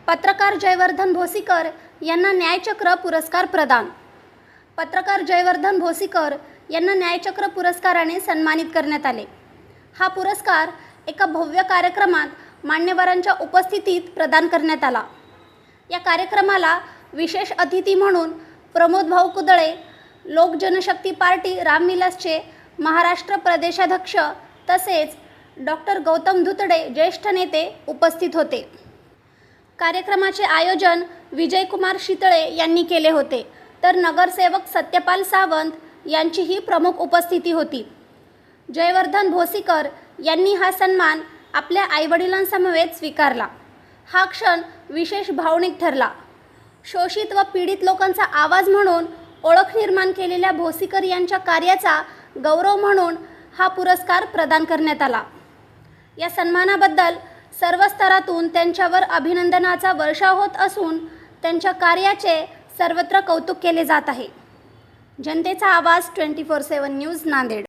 पत्रकार जयवर्धन भोसीकर यांना न्यायचक्र पुरस्कार प्रदान। पत्रकार जयवर्धन भोसीकर यांना न्यायचक्र पुरस्काराने सन्मानित करण्यात आले। हा पुरस्कार एका भव्य कार्यक्रमात मान्यवरांच्या उपस्थितीत प्रदान करण्यात आला। या कार्यक्रमाला विशेष अतिथी म्हणून प्रमोद भाऊ कुदळे, लोक जनशक्ती पार्टी रामविलासचे महाराष्ट्र प्रदेशाध्यक्ष तसेच डॉक्टर गौतम धुतडे ज्येष्ठ नेते उपस्थित होते। कार्यक्रमाचे आयोजन विजयकुमार शितळे यांनी केले होते, तर नगरसेवक सत्यपाल सावंत यांचीही प्रमुख उपस्थिती होती। जयवर्धन भोसीकर यांनी हा सन्मान आपल्या आईवडिलांसमवेत स्वीकारला। हा क्षण विशेष भावनिक ठरला। शोषित व पीडित लोकांचा आवाज म्हणून ओळख निर्माण केलेल्या भोसीकर यांच्या कार्याचा गौरव म्हणून हा पुरस्कार प्रदान करण्यात आला। या सन्मानाबद्दल सर्व स्तरातून त्यांच्यावर अभिनंदनाचा वर्षाव होत असून त्यांच्या कार्याचे सर्वत्र कौतुक केले जात आहे। जनतेचा आवाज 24/7 न्यूज नांदेड।